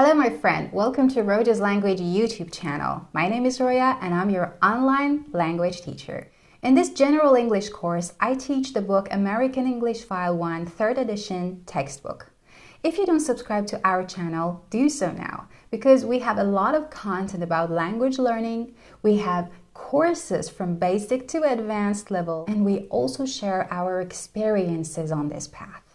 Hello my friend, welcome to Roja's Language YouTube channel. My name is Roya and I'm your online language teacher. In this general English course, I teach the book American English File 1 3rd edition textbook. If you don't subscribe to our channel, do so now because we have a lot of content about language learning. We have courses from basic to advanced level and we also share our experiences on this path.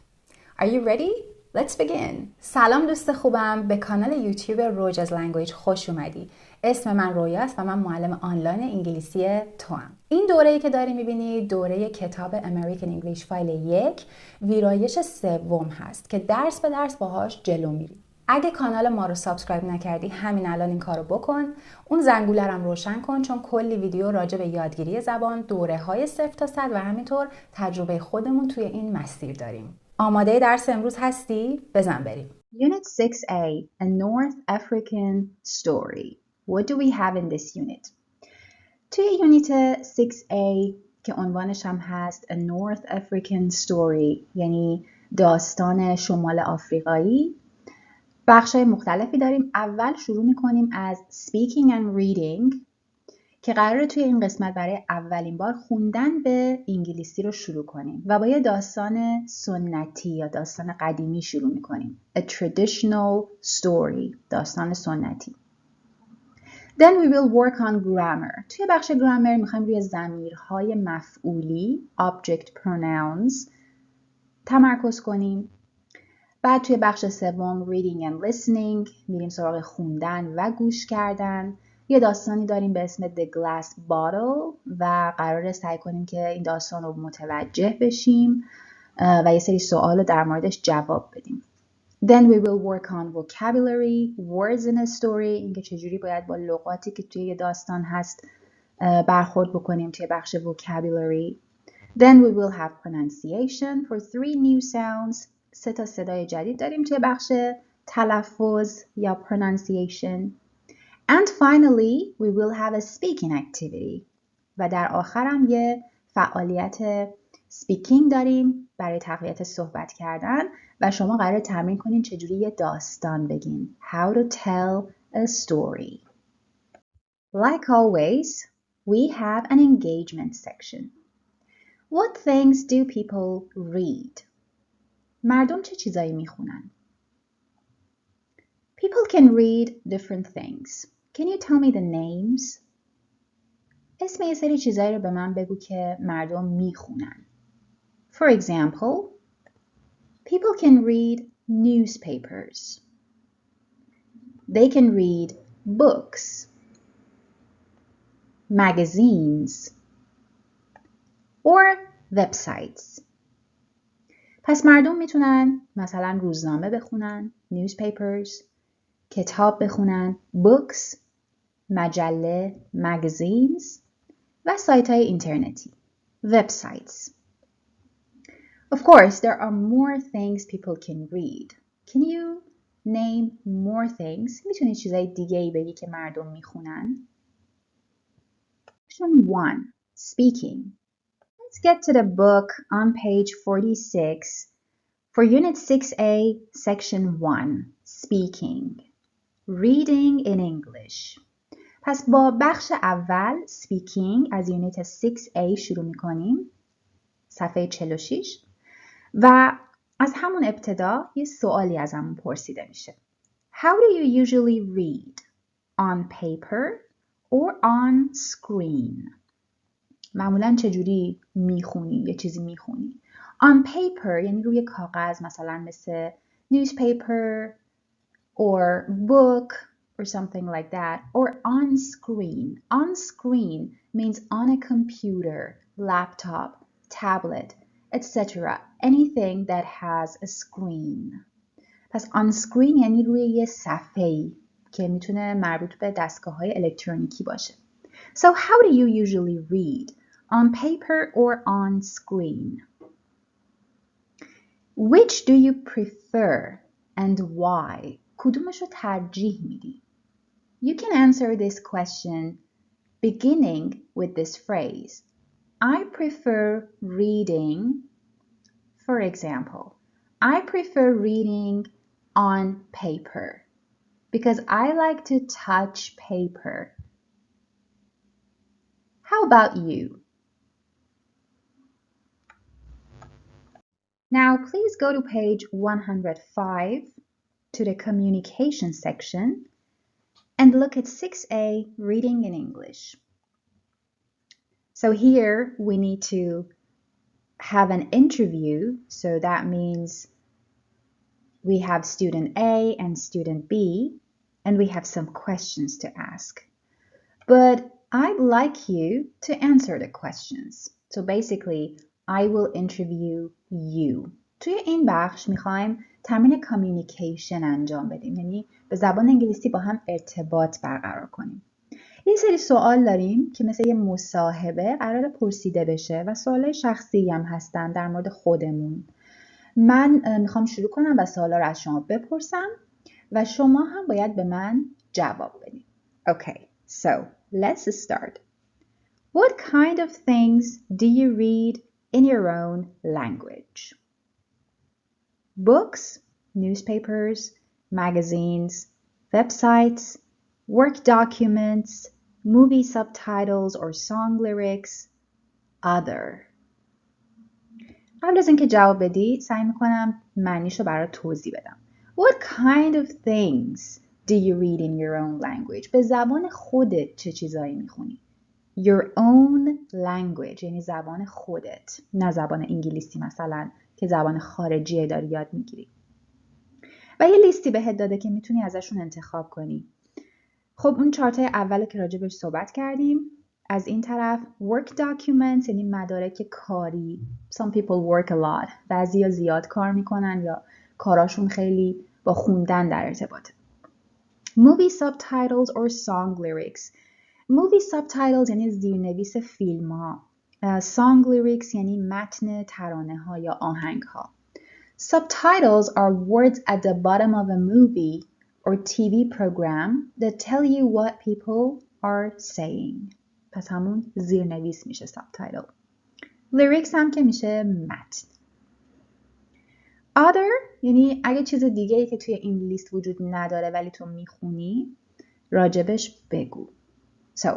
Are you ready? Let's begin. سلام دوست خوبم، به کانال یوتیوب روجاز لنگویج خوش اومدی. اسم من رویاست و من معلم آنلاین انگلیسی توام. این دوره‌ای که داری می‌بینی دوره کتاب امریکن انگلیش فایل 1 ویرایش سوم هست که درس به درس باهاش جلو میری. اگه کانال ما رو سابسکرایب نکردی همین الان این کارو بکن. اون زنگوله رو روشن کن چون کلی ویدیو راجع به یادگیری زبان، دوره‌های 0 تا 100 و همینطور تجربه خودمون توی این مسیر داریم. آماده درس امروز هستی؟ بزن بریم. Unit 6A, A North African Story. What do we have in this unit? توی یونیت 6A که عنوانش هم هست A North African Story یعنی داستان شمال آفریقایی، بخشای مختلفی داریم. اول شروع میکنیم از Speaking and Reading که قراره توی این قسمت برای اولین بار خوندن به انگلیسی رو شروع کنیم و با یه داستان سنتی یا داستان قدیمی شروع میکنیم. A traditional story، داستان سنتی. Then we will work on grammar. توی بخش گرامر میخوایم روی ضمیرهای مفعولی object pronouns تمرکز کنیم. بعد توی بخش سوم reading and listening میریم سراغ خوندن و گوش کردن. یه داستانی داریم به اسم The Glass Bottle و قراره سعی کنیم که این داستان رو متوجه بشیم و یه سری سوال رو در موردش جواب بدیم. Then we will work on vocabulary, words in a story، اینکه چجوری باید با لغاتی که توی یه داستان هست برخورد بکنیم توی بخش vocabulary. Then we will have pronunciation for 3 new sounds. 3 تا صدای جدید داریم توی بخش تلفظ یا pronunciation. And finally, we will have a speaking activity. و در آخر هم یه فعالیت speaking داریم برای تقویت صحبت کردن و شما قراره تمرین کنین چجوری یه داستان بگین. How to tell a story. Like always, we have an engagement section. What things do people read? مردم چه چیزایی میخونن؟ People can read different things. Can you tell me the names? اسم یه سری چیزایی رو به من بگو که مردم میخونن. For example, people can read newspapers. They can read books, magazines, or websites. پس مردم میتونن مثلا روزنامه بخونن، newspapers، کتاب بخونن، books، مجله، magazines و سایت های اینترنتی، websites. Of course, there are more things people can read. Can you name more things? میتونی چیزای دیگه ای بگی که مردم میخونن؟ Section 1. Speaking. Let's get to the book on page 46 for Unit 6A, Section 1. Speaking. Reading in English. پس با بخش اول Speaking از یونیت 6A شروع میکنیم. صفحه 46 و از همون ابتدا یه سوالی از همون پرسیده میشه. How do you usually read? On paper or on screen? معمولاً چجوری میخونی؟ یه چیزی میخونی. On paper یعنی روی کاغذ مثلا مثل newspaper or book or something like that, or on screen. On screen means on a computer, laptop, tablet, etc. Anything that has a screen. پس on screen یعنی روی یه صفحه‌ای که میتونه مربوط به دستگاه‌های الکترونیکی باشه. So how do you usually read? On paper or on screen? Which do you prefer and why? کدومش رو ترجیح میدی؟ You can answer this question beginning with this phrase. I prefer reading, for example, I prefer reading on paper. because I like to touch paper. How about you? Now, please go to page 105 to the communication section and look at 6A, reading in English. So here we need to have an interview. So that means we have student A and student B, and we have some questions to ask. But I'd like you to answer the questions. So basically, I will interview you. توی این بخش میخوایم تمرین کامیونیکیشن انجام بدیم. یعنی به زبان انگلیسی با هم ارتباط برقرار کنیم. یه سری سوال داریم که مثل یه مصاحبه قرار پرسیده بشه و سوالای شخصی هم هستن در مورد خودمون. من میخوام شروع کنم و سوالا رو از شما بپرسم و شما هم باید به من جواب بدید. Okay, so let's start. What kind of things do you read in your own language? Books, newspapers, magazines, websites, work documents, movie subtitles or song lyrics, other. قبل از اینکه جواب بدی سعی میکنم معنیشو برات توضیح بدم. What kind of things do you read in your own language? به زبان خودت چه چیزایی میخونی؟ Your own language یعنی زبان خودت، نه زبان انگلیسی مثلا که زبان خارجی داری یاد میگیری. و یه لیستی بهت داده که میتونی ازشون انتخاب کنی. خب اون چارتای اول که راجبش صحبت کردیم. از این طرف work documents یعنی مدارک کاری. Some people work a lot. بعضیا زیاد کار میکنن یا کاراشون خیلی با خوندن در ارتباطه. Movie subtitles or song lyrics. Movie subtitles یعنی زیرنویس فیلم ها. Song lyrics یعنی متن ترانه ها یا آهنگ ها. Subtitles are words at the bottom of a movie or TV program that tell you what people are saying. پس همون زیرنویس میشه subtitle. Lyrics هم که میشه متن. Other یعنی اگه چیز دیگه ای که توی این لیست وجود نداره ولی تو میخونی راجبش بگو. So,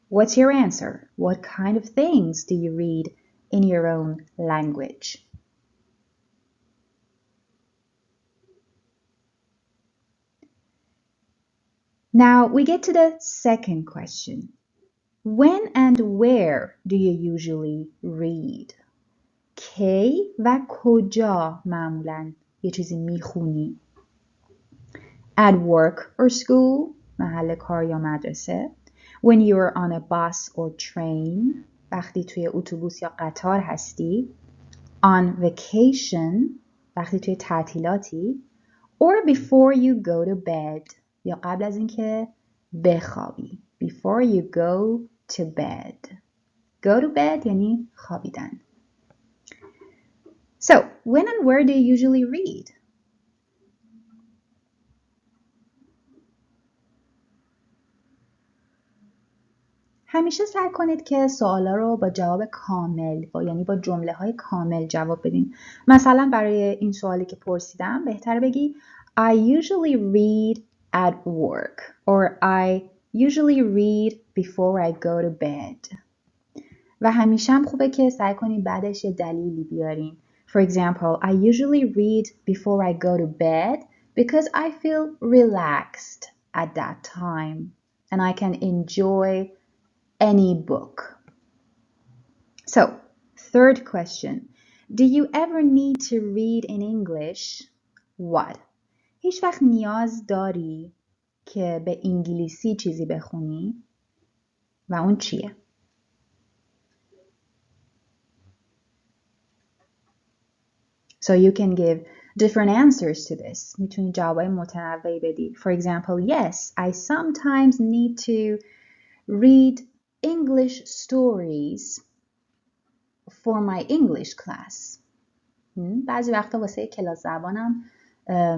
what's your answer? What kind of things do you read in your own language? Now we get to the second question. When and where do you usually read? کی و کجا معمولاً یه چیزی میخونی؟ At work or school محل کار یا مدرسه. When you're on a bus or train وقتی توی اتوبوس یا قطار هستی. On vacation وقتی توی تعطیلاتی. Or before you go to bed یا قبل از اینکه بخوابی. Before you go to bed. Go to bed یعنی خوابیدن. So, when and where do you usually read? همیشه سعی کنید که سوالا رو با جواب کامل یعنی با جمله های کامل جواب بدین. مثلا برای این سوالی که پرسیدم بهتر بگی I usually read at work or I usually read before I go to bed. و hamiشه هم خوبه که سعی کنید بعدش یه دلیلی بیارین. For example, I usually read before I go to bed because I feel relaxed at that time and I can enjoy any book. So, third question. Do you ever need to read in English? What? هیچ وقت نیاز داری که به انگلیسی چیزی بخونی؟ و اون چیه؟ So you can give different answers to this. میتونی جوابای متنوعی بدی. For example, yes, I sometimes need to read English stories for my English class. بعضی وقتا واسه کلاس زبانم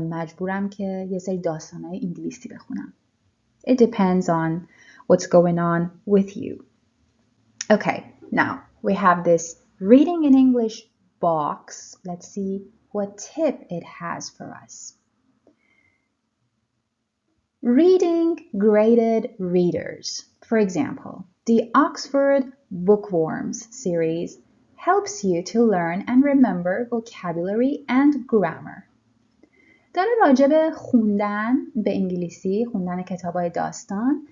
مجبورم که یه سری داستانای انگلیسی بخونم. It depends on what's going on with you. Okay, now we have this reading in English box. Let's see what tip it has for us. Reading graded readers. For example, the Oxford Bookworms series helps you to learn and remember vocabulary and grammar. داره راجع به خوندن به انگلیسی، خوندن کتاب‌های داستان،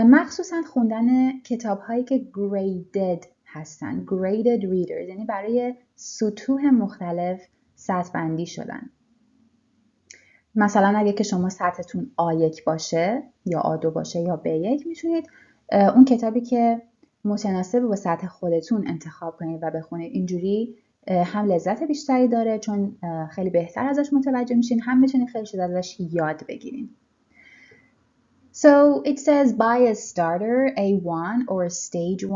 مخصوصاً خوندن کتاب‌هایی که graded هستن. graded readers یعنی برای سطوح مختلف سطح بندی شدن. مثلا اگه که شما سطحتون A1 باشه یا A2 باشه یا B1 میتونید اون کتابی که متناسب با سطح خودتون انتخاب کنید و بخونید. اینجوری هم لذت بیشتری داره چون خیلی بهتر ازش متوجه میشین، هم میتونید خیلی چیز ازش یاد بگیرین. So it says buy a starter A1 or stage 1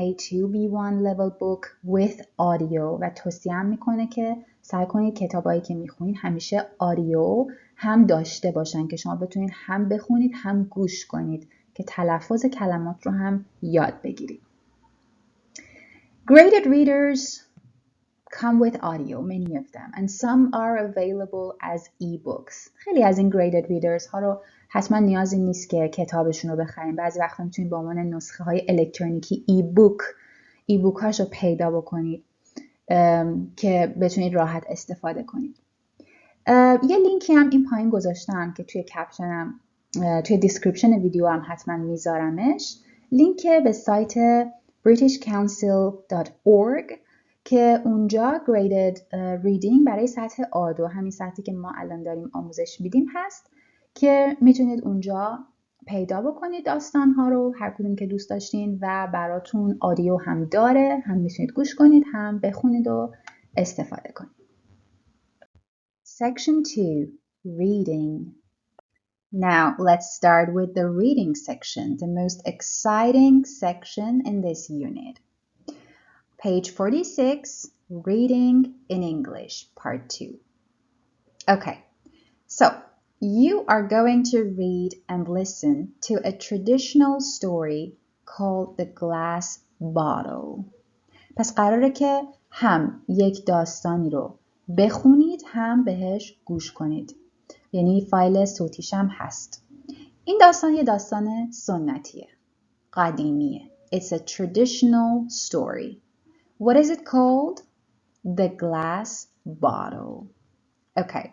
A2 B1 level book with audio و توصیه میکنه که سعی کنید کتابایی که میخونید همیشه آدیو هم داشته باشن که شما بتونید هم بخونید هم گوش کنید که تلفظ کلمات رو هم یاد بگیرید. Graded readers come with audio, many of them, and some are available as e-books. خیلی از این graded readers ها رو حتما نیازی نیست که کتابشون رو بخرین. بعضی وقتا میتونید با عنوان نسخه های الکترونیکی e-book هاش رو پیدا بکنید که بتونید راحت استفاده کنید. یه lینکی هم این پایین گذاشتم که توی کپشنم توی دیسکریپشن ویدیو هم حتما میذارمش. لینک به سایت britishcouncil.org که اونجا graded reading برای سطح A2 همین سطحی که ما الان داریم آموزش میدیم هست که میتونید اونجا پیدا بکنید داستان‌ها رو هر کدوم که دوست داشتین و براتون آدیو هم داره، هم میتونید گوش کنید هم بخونید و استفاده کنید. Section 2, Reading. Now let's start with the reading section, the most exciting section in this unit. Page 46, Reading in English, Part 2. Okay, so you are going to read and listen to a traditional story called The Glass Bottle. پس قراره که هم یک داستانی رو بخونید هم بهش گوش کنید. یعنی فایل صوتیش هم هست. این داستان یه داستان سنتیه. قدیمیه. It's a traditional story. What is it called? The Glass Bottle. Okay.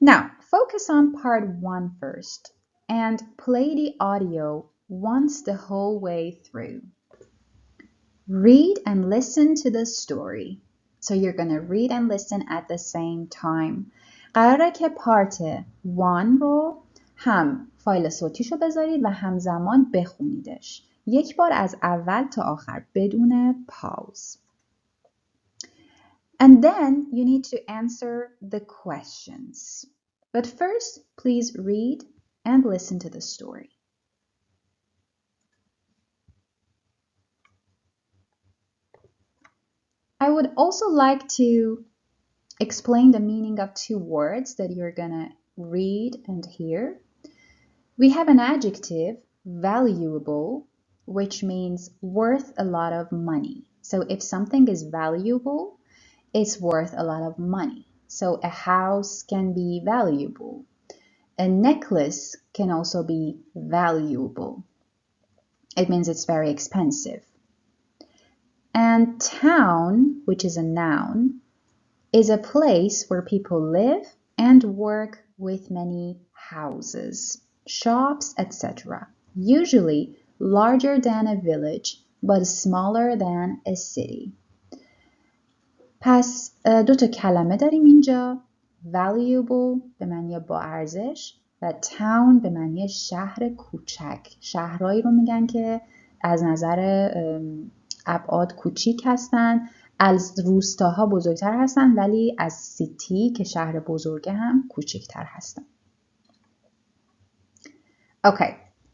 Now, focus on part 1 first and play the audio once the whole way through. Read and listen to the story. So you're going to read and listen at the same time. قراره که پارت 1 رو هم فایل صوتیشو بذارید و همزمان بخونیدش. یک بار از اول تا آخر بدون پاوز. And then you need to answer the questions. But first, please read and listen to the story. I would also like to explain the meaning of 2 words that you're gonna read and hear. We have an adjective, valuable, which means worth a lot of money. So if something is valuable, it's worth a lot of money. So a house can be valuable. A necklace can also be valuable. It means it's very expensive. And town, which is a noun, is a place where people live and work with many houses, shops, etc. Usually larger than a village, but smaller than a city. پس 2 تا کلمه داریم اینجا. Valuable به معنی با ارزش و town به معنی شهر کوچک. شهرهایی رو میگن که از نظر ابعاد کوچیک هستن. از روستاها بزرگتر هستن ولی از سیتی که شهر بزرگه هم کوچکتر هستن. Okay,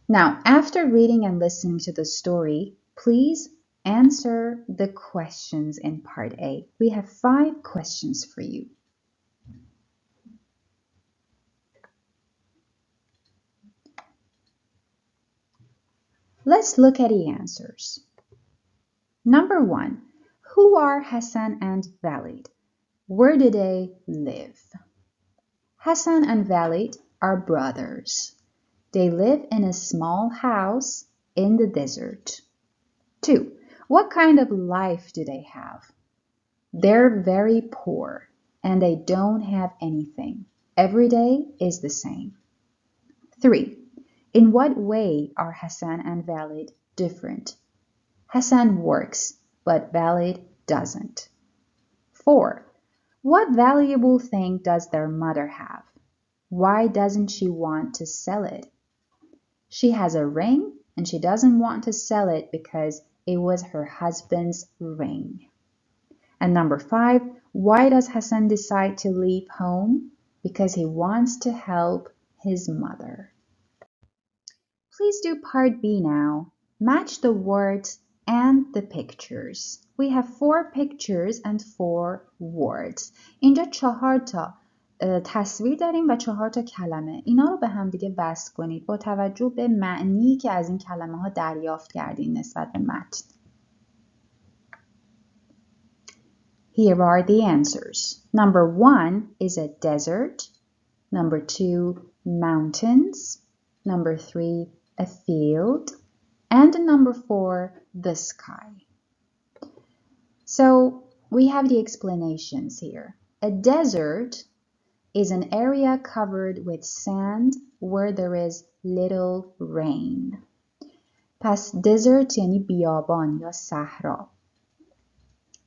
now after reading and listening to the story, please answer the questions in part A. We have 5 questions for you. Let's look at the answers. Number 1. Who are Hassan and Walid? Where do they live? Hassan and Walid are brothers. They live in a small house in the desert. 2. What kind of life do they have? They're very poor and they don't have anything. Every day is the same. 3. In what way are Hassan and Walid different? Hassan works, but Walid doesn't. 4. What valuable thing does their mother have? Why doesn't she want to sell it? She has a ring and she doesn't want to sell it because it was her husband's ring. And number 5, why does Hassan decide to leave home? Because he wants to help his mother. Please do part B now. Match the words and the pictures. We have 4 pictures and 4 words. اینجا 4 تا تصویر داریم و 4 تا کلمه. اینا رو به هم دیگه وصل کنید با توجه به معنی که از این کلمه ها دریافت کردین نسبت به متن. Here are the answers. Number 1 is a desert. Number 2, mountains. Number 3, a field. And number 4, the sky. So we have the explanations here. A desert is an area covered with sand where there is little rain. پس desert یعنی بیابان یا صحرا.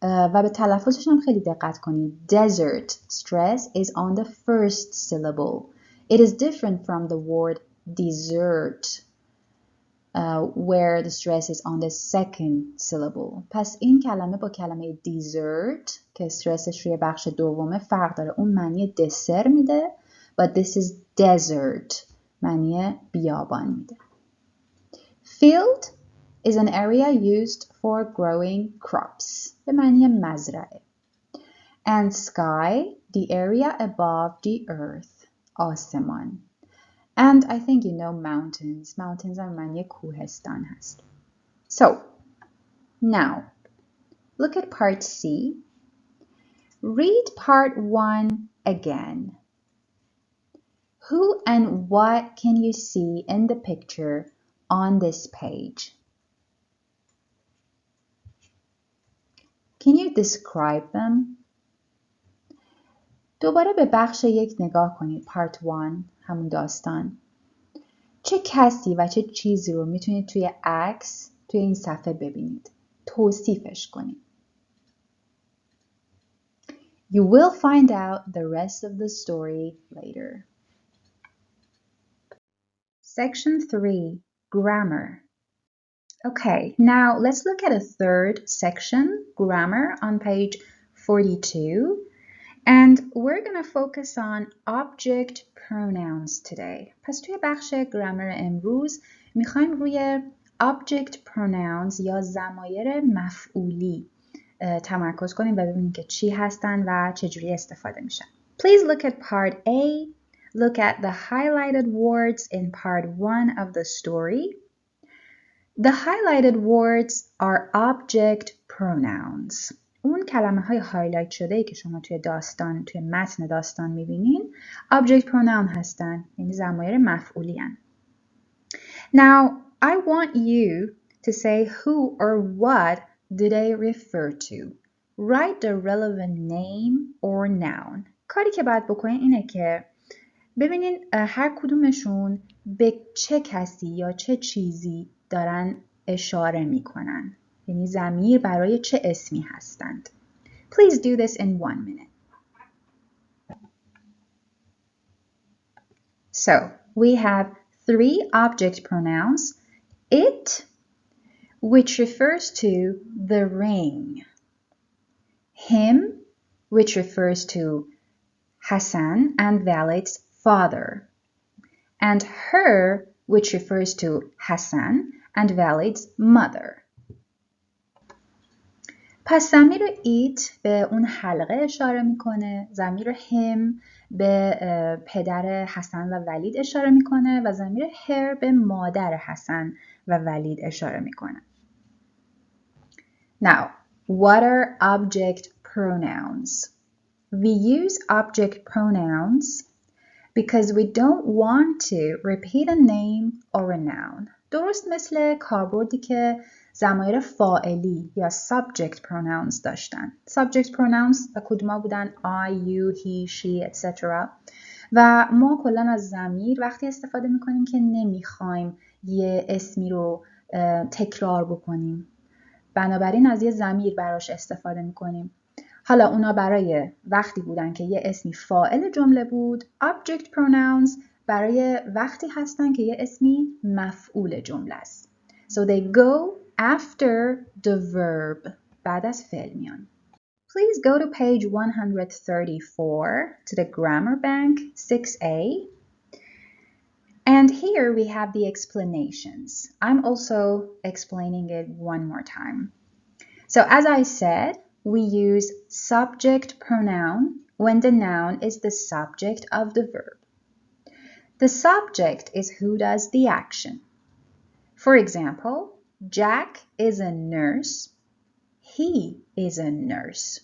و به تلفظش هم خیلی دقت کنید. Desert stress is on the first syllable. It is different from the word desert where the stress is on the second syllable. پس این کلمه با کلمه desert که استرسش روی بخش دومه فرق داره. اون معنی دسر میده but this is desert معنی بیابان میده. Field is an area used for growing crops به معنی مزرعه. And sky, the area above the earth آسمان. And I think you know mountains. Mountains هم معنی کوهستان هست. So, now, look at part C. Read part 1 again. Who and what can you see in the picture on this page? Can you describe them? دوباره به بخش 1 نگاه کنید. Part 1 همون داستان. چه کسی و چه چیزی رو میتونید توی عکس توی این صفحه ببینید. توصیفش کنید. You will find out the rest of the story later. Section 3, Grammar. Okay, now let's look at a third section, Grammar, on page 42. And we're going to focus on object pronouns today. پس توی بخش grammar امروز میخوایم روی object pronouns یا ضمایر مفعولی تمرکز کنیم و ببینیم که چی هستن و چجوری استفاده میشن. Please look at part A. Look at the highlighted words in part 1 of the story. The highlighted words are object pronouns. اون کلمه های هایلایت شده ای که شما توی داستان، توی متن داستان میبینین object pronoun هستن، یعنی ضمایر مفعولی هستن. Now, I want you to say who or what do they refer to. Write the relevant name or noun. کاری که باید بکنین اینه که ببینین هر کدومشون به چه کسی یا چه چیزی دارن اشاره میکنن. یعنی ضمیر برای چه اسمی هستند. Please do this in 1 minute. So, we have 3 object pronouns. It, which refers to the ring. Him, which refers to Hassan and Walid's father. And her, which refers to Hassan and Walid's mother. پس ضمیر it به اون حلقه اشاره میکنه، ضمیر him به پدر حسن و ولید اشاره میکنه و ضمیر her به مادر حسن و ولید اشاره میکنه. Now, what are object pronouns? We use object pronouns because we don't want to repeat a name or a noun. درست مثل کاربردی که ضمایر فاعلی یا subject pronouns داشتن. subject pronouns کدوما بودن؟ I, you, he, she, etc. و ما کلا از ضمیر وقتی استفاده میکنیم که نمیخوایم یه اسمی رو تکرار بکنیم. بنابراین از یه ضمیر براش استفاده میکنیم. حالا اونا برای وقتی بودن که یه اسمی فاعل جمله بود. object pronouns برای وقتی هستن که یه اسمی مفعول جمله است. So they go after the verb. بعد از فعل میان. Please go to page 134 to the grammar bank 6A. And here we have the explanations. I'm also explaining it one more time. So as I said, we use subject pronoun when the noun is the subject of the verb. The subject is who does the action. For example, Jack is a nurse. He is a nurse.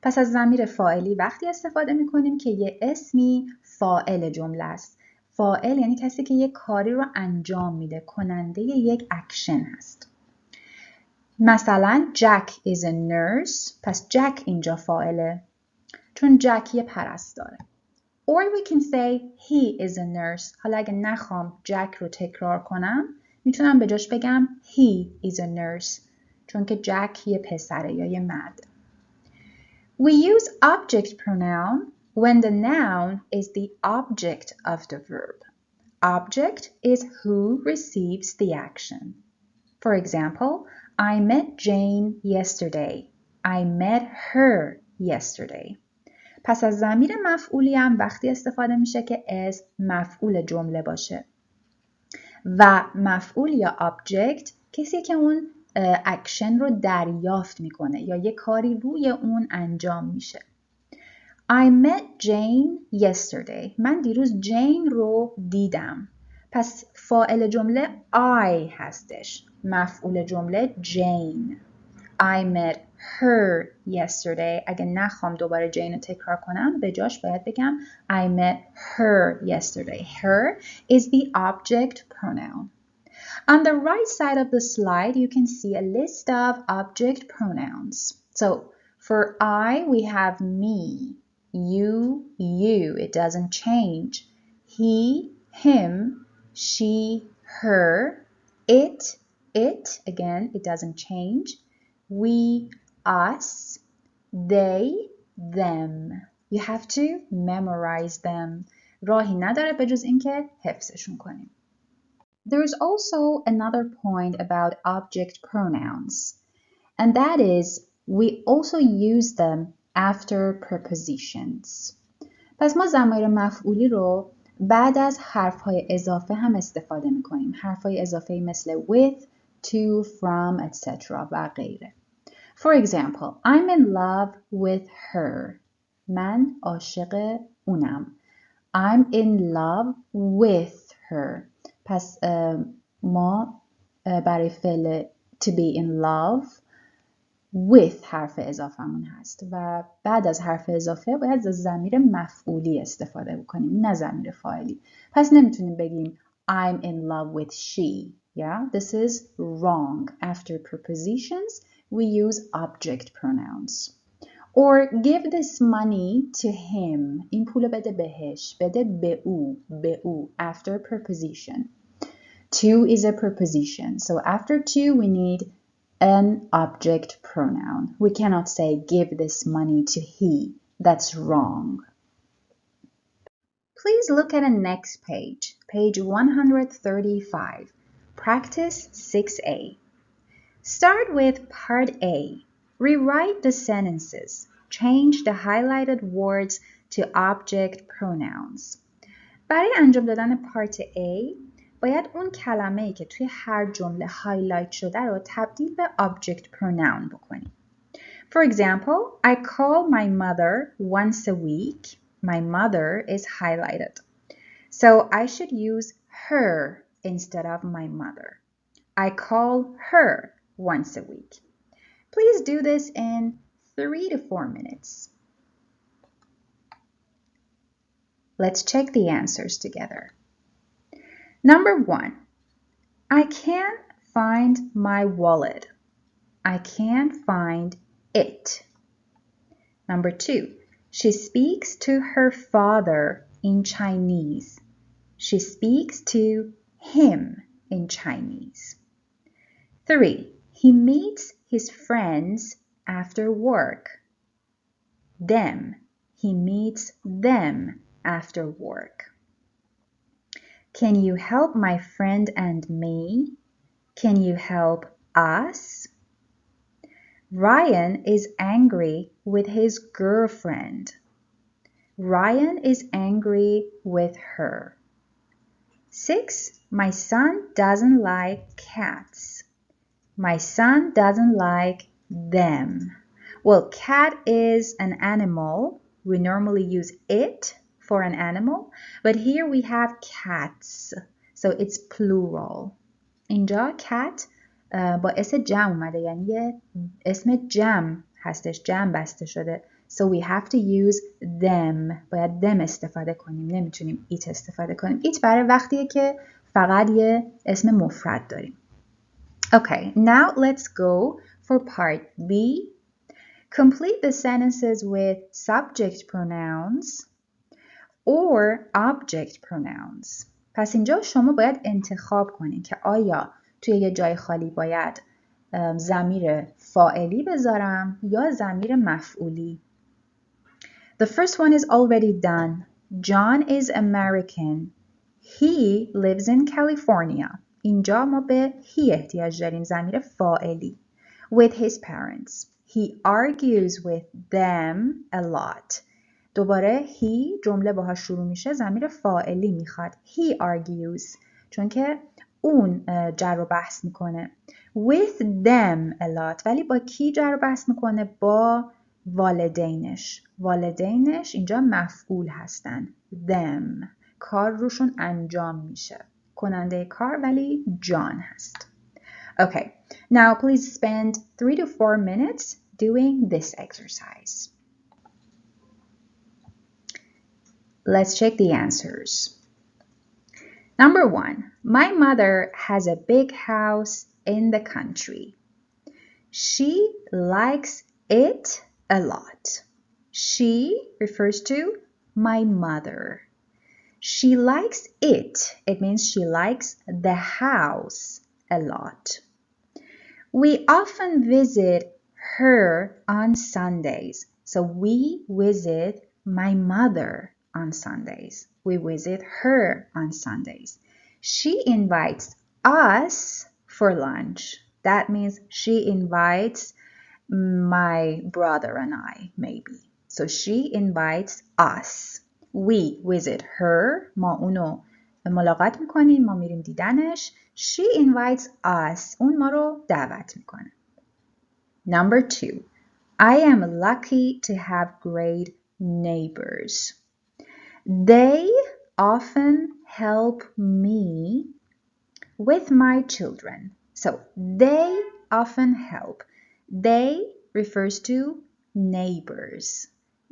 پس از ضمیر فاعلی وقتی استفاده می‌کنیم که یه اسمی فاعل جمله است. فاعل یعنی کسی که یک کاری رو انجام میده، کننده یک اکشن هست. مثلا Jack is a nurse، پس Jack اینجا فاعله چون Jack یه پرستاره. Or we can say he is a nurse. حالا اگه نخوام Jack رو تکرار کنم میتونم به جاش بگم he is a nurse چون که Jack یه پسره یا یه مرد. We use object pronoun when the noun is the object of the verb. Object is who receives the action. For example, I met Jane yesterday. I met her yesterday. پس از ضمیر مفعولی هم وقتی استفاده میشه که as مفعول جمله باشه. و مفعول یا object کسی که اون اکشن رو دریافت میکنه یا یه کاری روی اون انجام میشه. I met Jane yesterday. من دیروز جین رو دیدم. پس فاعل جمله I هستش. مفعول جمله Jane. I met her yesterday. اگه نخوام دوباره جین رو تکرار کنم به جاش باید بگم I met her yesterday. Her is the object pronoun. On the right side of the slide, you can see a list of object pronouns. So for I, we have me, you, it doesn't change. He, him, she, her, it, again, it doesn't change. We, us, they, them. You have to memorize them. راهی نداره به جز اینکه حفظشون کنیم. There is also another point about object pronouns, and that is we also use them after prepositions. پس ما ضمایر مفعولی رو بعد از حرف‌های اضافه هم استفاده می‌کنیم. حرف‌های اضافه مثل with, to, from, etc. و غیره. For example, I'm in love with her. من عاشق اونم. I'm in love with her. پس ما برای فعل to be in love with حرف اضافه‌مون هست و بعد از حرف اضافه باید از ضمیر مفعولی استفاده بکنیم نه ضمیر فاعلی. پس نمیتونیم بگیم I'm in love with she. Yeah, this is wrong. After prepositions, we use object pronouns. Or give this money to him. این پول بده بهش. بده به او. After preposition. To is a preposition. So after to, we need an object pronoun. We cannot say give this money to he. That's wrong. Please look at the next page. Page 135. Practice 6A. Start with part A. Rewrite the sentences. Change the highlighted words to object pronouns. برای انجام دادن پارت A باید اون کلمه‌ای که توی هر جمله هایلایت شده رو تبدیل به object pronoun بکنیم. For example, I call my mother once a week. My mother is highlighted. So I should use her instead of my mother. I call her once a week. Please do this in 3 to 4 minutes. Let's check the answers together. Number 1. I can't find my wallet. I can't find it. Number 2. She speaks to her father in Chinese. She speaks to him in Chinese. 3. He meets his friends after work. Them. He meets them after work. Can you help my friend and me? Can you help us? Ryan is angry with his girlfriend. Ryan is angry with her. 6. My son doesn't like cats. My son doesn't like them. Well, cat is an animal. We normally use it for an animal, but here we have cats, so it's plural. اینجا cat با اس جمع اومده، یعنی یه اسم جمع هستش، جمع بسته شده. So we have to use them. باید them استفاده کنیم، نمیتونیم it استفاده کنیم. it برای وقتیه که فقط یه اسم مفرد داریم. Okay, now let's go for part B. Complete the sentences with subject pronouns or object pronouns. پس اینجا شما باید انتخاب کنید که آیا توی یه جای خالی باید ضمیر فاعلی بذارم یا ضمیر مفعولی. The first one is already done. John is American. He lives in California. اینجا ما به he احتیاج داریم، ضمیر فاعلی. With his parents. He argues with them a lot. دوباره he جمله باهاش شروع میشه، ضمیر فاعلی میخواد. He argues چون که اون جر و بحث میکنه. With them a lot. ولی با کی جر و بحث میکنه؟ با والدینش. والدینش اینجا مفعول هستن. Them. کار روشون انجام میشه. کننده کار ولی جان هست. Okay, now please spend 3 to 4 minutes doing this exercise. Let's check the answers. Number 1. My mother has a big house in the country. She likes it a lot. She refers to my mother. She likes it. It means she likes the house a lot. We often visit her on Sundays. So we visit my mother on Sundays. We visit her on Sundays. She invites us for lunch. That means she invites my brother and I, maybe. So she invites us. We visit her. ما اونو ملاقات میکنیم، ما میریم دیدنش. She invites us. اون ما رو دعوت میکنه. Number 2. I am lucky to have great neighbors. They often help me with my children. So they often help. They refers to neighbors.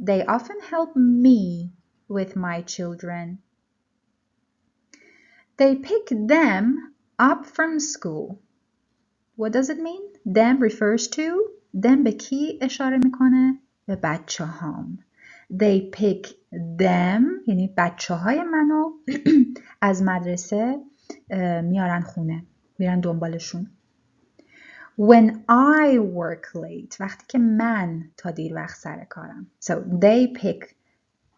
They often help me with my children. They pick them up from school. What does it mean? Them refers to, them به کی اشاره میکنه؟ به بچه هام. They pick them یعنی بچه های منو از مدرسه میارن خونه، میرن دنبالشون. When I work late وقتی که من تا دیر وقت سر کارم. So they pick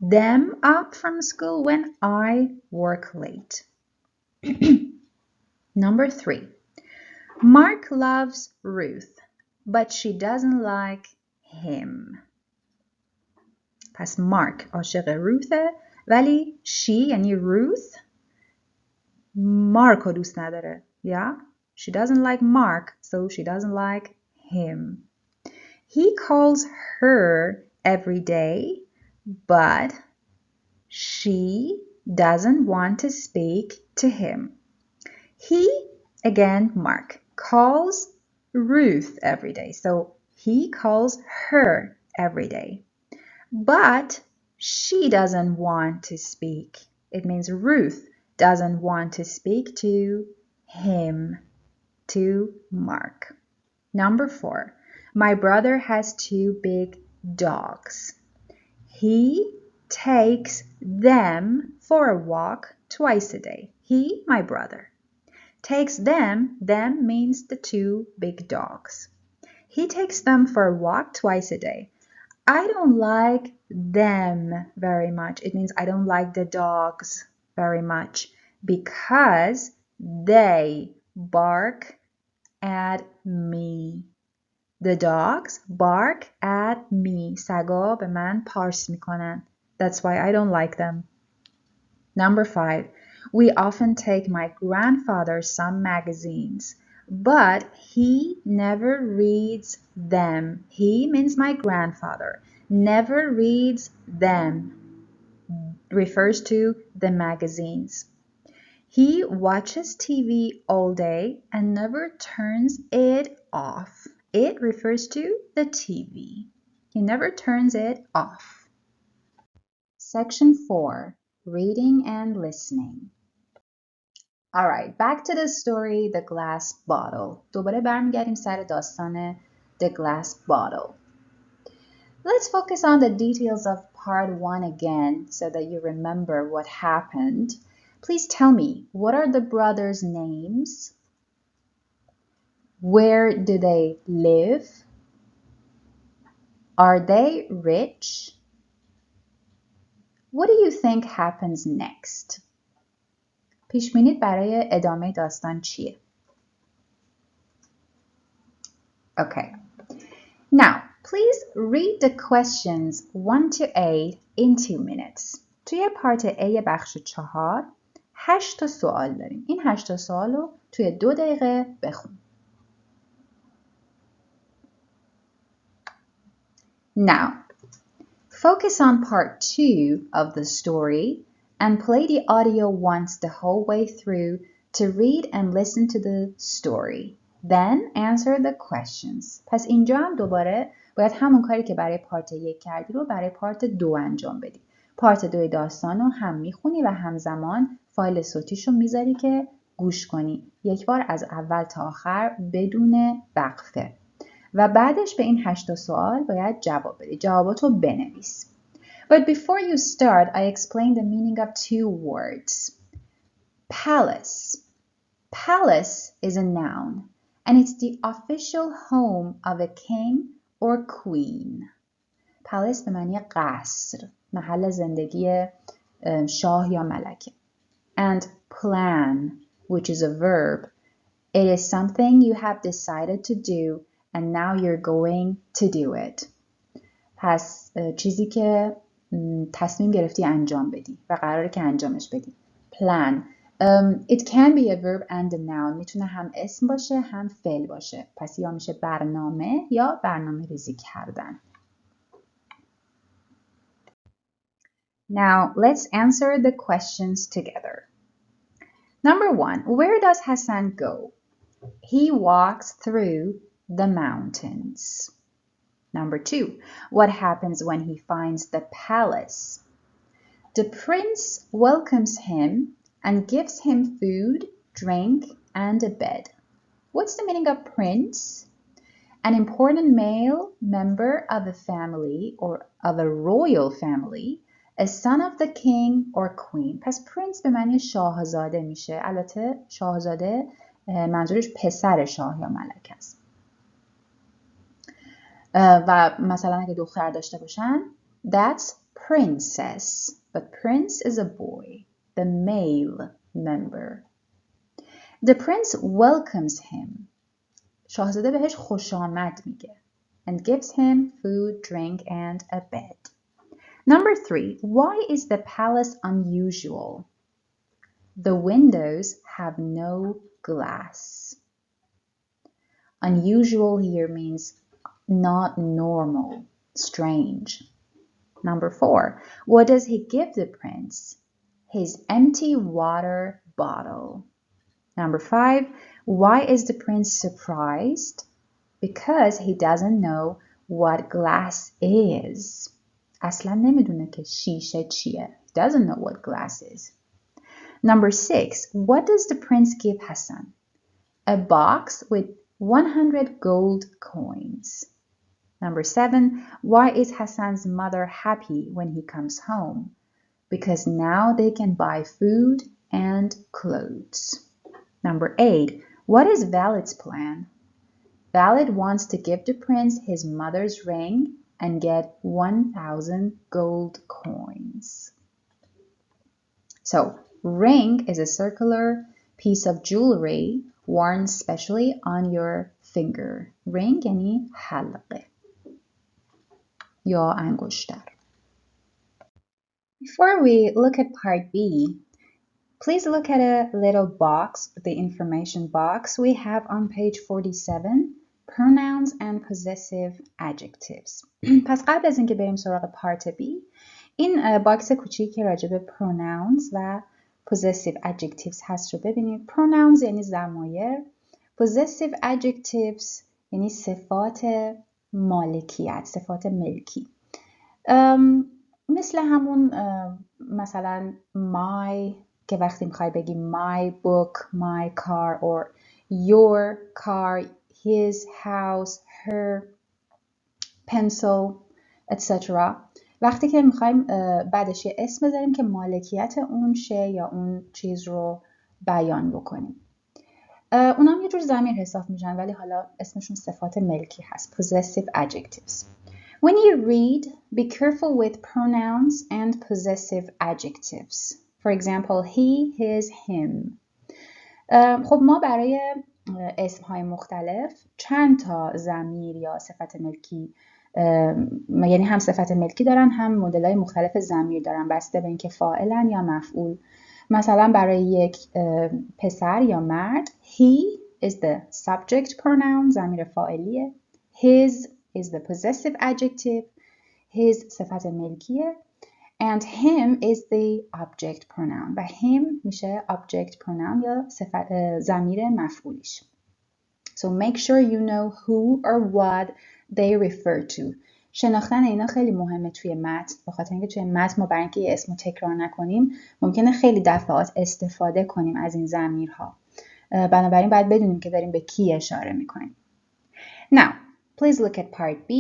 them up from school when I work late. Number 3. Mark loves Ruth, but she doesn't like him. پس مارک عاشق روثه ولی she یعنی روث مارک رو دوست نداره. Yeah? She doesn't like Mark, so she doesn't like him. He calls her every day, but she doesn't want to speak to him. He, again, Mark, calls Ruth every day. So he calls her every day. But She doesn't want to speak. It means Ruth doesn't want to speak to him, to Mark. Number 4. My brother has 2 big dogs. He takes them for a walk twice a day. He, my brother, takes them means the 2 big dogs. He takes them for a walk twice a day. I don't like them very much. It means I don't like the dogs very much because they bark at me. The dogs bark at me. سگا به من پارس میکنن. That's why I don't like them. Number 5. We often take my grandfather some magazines, but he never reads them. He means my grandfather. Never reads them. Refers to the magazines. He watches TV all day and never turns it off. It refers to the TV. He never turns it off. Section 4. Reading and listening. Alright, back to the story, The Glass Bottle. دوباره برمیگردیم سر داستان The Glass Bottle. Let's focus on the details of part 1 again so that you remember what happened. Please tell me, what are the brothers' names? Where do they live? Are they rich? What do you think happens next? پیش بینیت برای ادامه داستان چیه؟ Okay. Now, please read the questions 1 to 8 in 2 minutes. توی پارت A بخش 4 8 تا سوال داریم. این 8 تا سوال رو توی 2 دقیقه بخون. Now, focus on part 2 of the story and play the audio once the whole way through to read and listen to the story. Then answer the questions. پس اینجا هم دوباره باید همون کاری که برای پارت 1 کردی رو برای پارت 2 انجام بدی. پارت 2 داستان رو هم میخونی و همزمان فایل صوتیش رو میذاری که گوش کنی. یک بار از اول تا آخر بدون وقفه. و بعدش به این 8 سوال باید جواب بدی. جواباتو بنویس. But before you start, I explain the meaning of 2 words. Palace. Palace is a noun, and it's the official home of a king or queen. Palace به معنی قصر، محل زندگی شاه یا ملکه. And plan, which is a verb, it is something you have decided to do and now you're going to do it. پس چیزی که تصمیم گرفتی انجام بدی و قراره که انجامش بدی. Plan. It can be a verb and a noun. میتونه هم اسم باشه هم فعل باشه. پس یا میشه برنامه یا برنامه ریزی کردن. Now let's answer the questions together. Number 1. Where does Hassan go? He walks through the mountains. Number 2. What happens when he finds the palace? The prince welcomes him and gives him food, drink, and a bed. What's the meaning of prince? An important male member of a family or of a royal family, a son of the king or queen. پس prince به معنی شاهزاده میشه. البته شاهزاده منظورش پسر شاه یا ملک است. و مثلا اگه دختر داشته باشن that's princess. But prince is a boy, the male member. The prince welcomes him. شاهزاده بهش خوش آمد میگه. And gives him food, drink, and a bed. Number 3. Why is the palace unusual? The windows have no glass. Unusual here means not normal, strange. Number 4. What does he give the prince? His empty water bottle. Number 5. Why is the prince surprised? Because he doesn't know what glass is. اصلا نمیدونه که شیشه چیه. Doesn't know what glass is. Number 6. What does the prince give Hassan? A box with 100 gold coins. Number 7. Why is Hassan's mother happy when he comes home? Because now they can buy food and clothes. Number 8. What is Valid's plan? Valid wants to give the prince his mother's ring and get 1,000 gold coins. So, ring is a circular piece of jewelry worn specially on your finger. Ring یعنی حلقه یا انگشتر. Before we look at part B, please look at a little box, the information box we have on page 47, pronouns and possessive adjectives. پس قبل از اینکه بریم سراغ پارت B، این باکس کوچیکی که راجع به pronouns و possessive adjectives هست رو ببینید. pronouns یعنی ضمایر، possessive adjectives یعنی صفات مالکیت، صفات ملکی. مثل همون مثلا my که وقتی میخوای بگی my book, my car or your car, his house, her pencil, etc. وقتی که میخوایم بعدش یه اسم بذاریم که مالکیت اون شی یا اون چیز رو بیان بکنیم. اونا هم یه جور ضمیر حساب میشن ولی حالا اسمشون صفات ملکی هست. Possessive adjectives. When you read, be careful with pronouns and possessive adjectives. For example, he, his, him. خب ما برای اسمهای مختلف چند تا ضمیر یا صفت ملکی یعنی هم صفت ملکی دارن هم مدل‌های مختلف ضمیر دارن بسته به اینکه فاعلن یا مفعول. مثلا برای یک پسر یا مرد he is the subject pronoun ضمیر فاعلیه. his is the possessive adjective his صفت ملکیه and him is the object pronoun و him میشه object pronoun یا ضمیر مفعولیش. So make sure you know who or what they refer to. شناختن اینا خیلی مهمه توی متن به خاطر اینکه توی متن ما برای اینکه یه اسمو تکرار نکنیم ممکنه خیلی دفعات استفاده کنیم از این ضمیرها. بنابراین باید بدونیم که داریم به کی اشاره میکنیم. Now, please look at part B.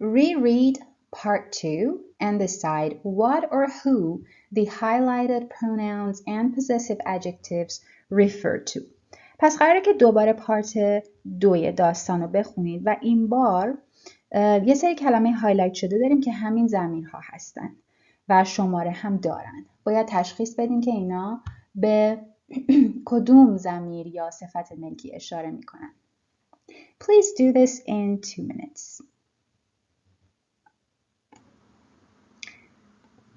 Reread part 2 and decide what or who the highlighted pronouns and possessive adjectives refer to. پس قراره که دوباره پارت 2 داستان رو بخونید و این بار یه سری کلمه هایلایت شده داریم که همین ضمیرها هستن و شماره هم دارن. باید تشخیص بدین که اینا به کدوم ضمیر یا صفت ملکی اشاره میکنن. Please do this in 2 minutes.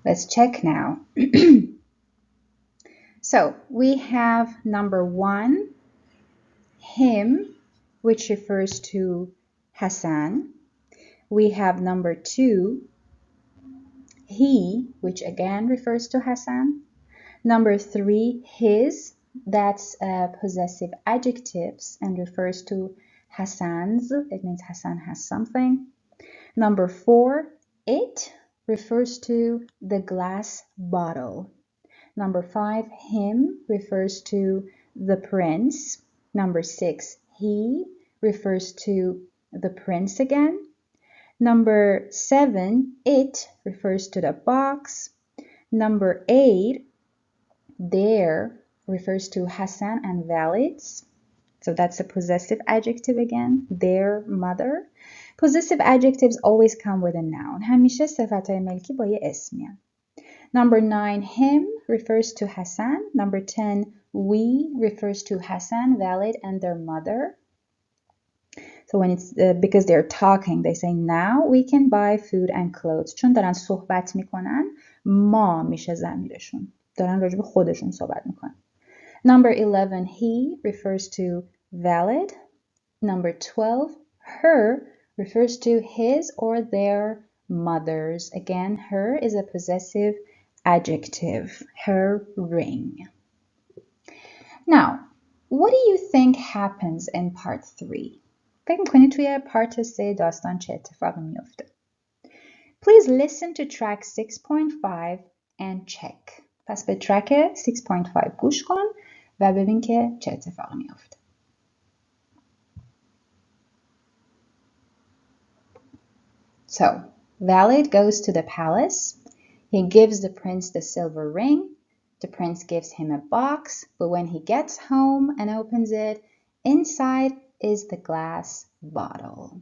Let's check now. So we have number 1, him, which refers to Hassan. We have number 2, he, which again refers to Hassan. Number 3, his, that's possessive adjectives and refers to Hassan's. It means Hassan has something. Number 4, it refers to the glass bottle. Number 5, him refers to the prince. Number 6, he refers to the prince again. Number 7, it refers to the box. Number 8, there refers to Hassan and Valid's. So that's a possessive adjective again, their mother. Possessive adjectives always come with a noun. همیشه صفتهای ملکی با یه اسمیان. Number 9, him refers to Hassan. Number 10, we refers to Hassan, Valid, and their mother. So when it's because they're talking, they say now we can buy food and clothes. چون دارن صحبت میکنن ما میشه ضمیرشون. دارن راجع به خودشون صحبت میکنن. Number 11, he refers to Valid. Number 12, her refers to his or their mothers. Again, her is a possessive adjective. Her ring. Now, what do you think happens in part 3? فکر میکنید توی پارت 3 داستان چه اتفاقی میفته؟ Please listen to track 6.5 and check. پس به ترک 6.5 گوش کن و ببین که چه اتفاقی میافته. So, Valid goes to the palace. He gives the prince the silver ring. The prince gives him a box, but when he gets home and opens it, inside is the glass bottle.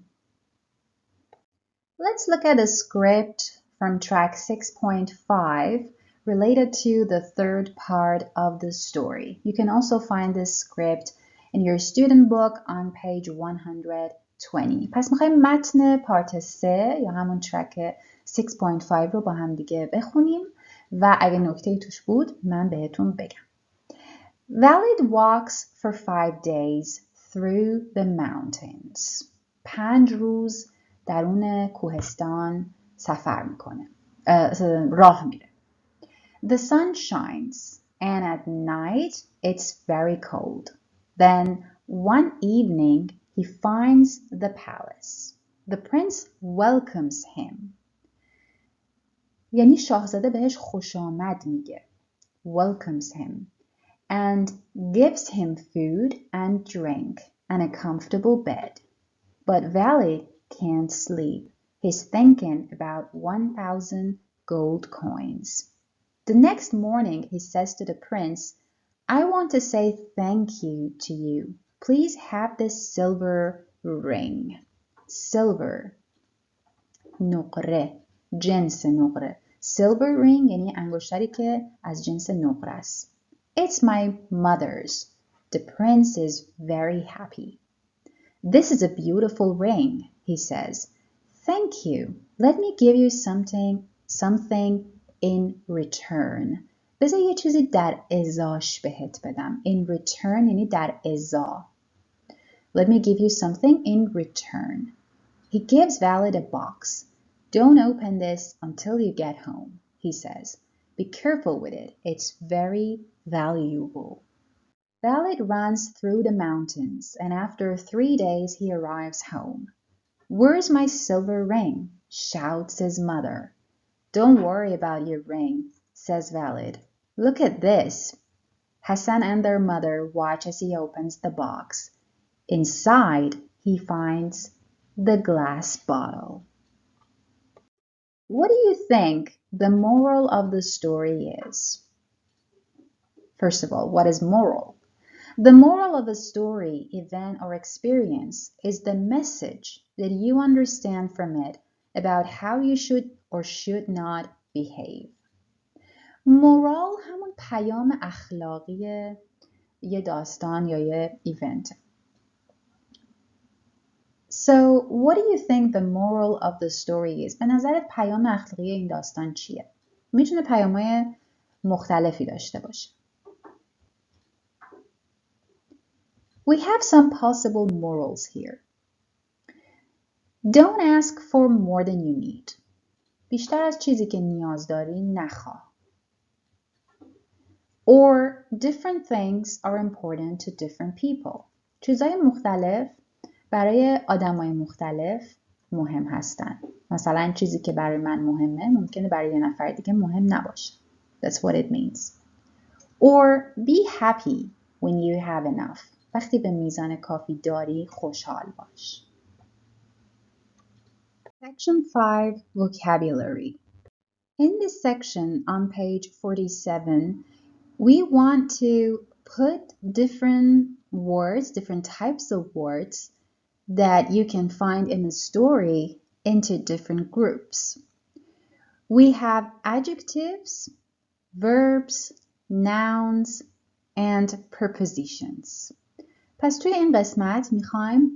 Let's look at a script from track 6.5 related to the third part of the story. You can also find this script in your student book on page 120. پس میخوایم متن پارت 3 یا همون ترک 6.5 رو با هم دیگه بخونیم و اگه نکته‌ای توش بود من بهتون بگم. Valid walks for 5 days through the mountains. 5 روز درون کوهستان سفر میکنه. راه میره. The sun shines and at night it's very cold. Then one evening he finds the palace. The prince welcomes him. یعنی شاهزاده بهش خوش آمد میگه. Welcomes him and gives him food and drink and a comfortable bed. But Valid can't sleep. He's thinking about 1,000 gold coins. The next morning he says to the prince, I want to say thank you to you. Please have this silver ring. Silver. نقره. جنس نقره. Silver ring یعنی انگشتری که از جنس نقره است. It's my mother's. The prince is very happy. This is a beautiful ring, he says. Thank you. Let me give you something in return. بذار یه چیزی در ازاش بهت بدم. In return یعنی در ازا. Let me give you something in return. He gives Valid a box. Don't open this until you get home, he says. Be careful with it. It's very valuable. Valid runs through the mountains, and after 3 days he arrives home. Where's my silver ring? Shouts his mother. Don't worry about your ring, says Valid. Look at this. Hassan and their mother watch as he opens the box. Inside, he finds the glass bottle. What do you think the moral of the story is? First of all, what is moral? The moral of a story, event, or experience is the message that you understand from it about how you should or should not behave. Moral همون پیام اخلاقی یه داستان یا یه ایونت. So, what do you think the moral of the story is? به نظرت پیام اخلاقی این داستان چیه؟ میتونه پیام‌های مختلفی داشته باشه. We have some possible morals here. Don't ask for more than you need. بیشتر از چیزی که نیاز داری نخواه. Or different things are important to different people. چیزهای مختلف برای آدمای مختلف مهم هستن. مثلا چیزی که برای من مهمه ممکنه برای یه نفر دیگه مهم نباشه. That's what it means. Or be happy when you have enough. وقتی به میزان کافی داری خوشحال باش. Section 5 Vocabulary. In this section on page 47, we want to put different words, different types of words that you can find in a story into different groups. We have adjectives, verbs, nouns, and prepositions. پس توی این قسمت میخوایم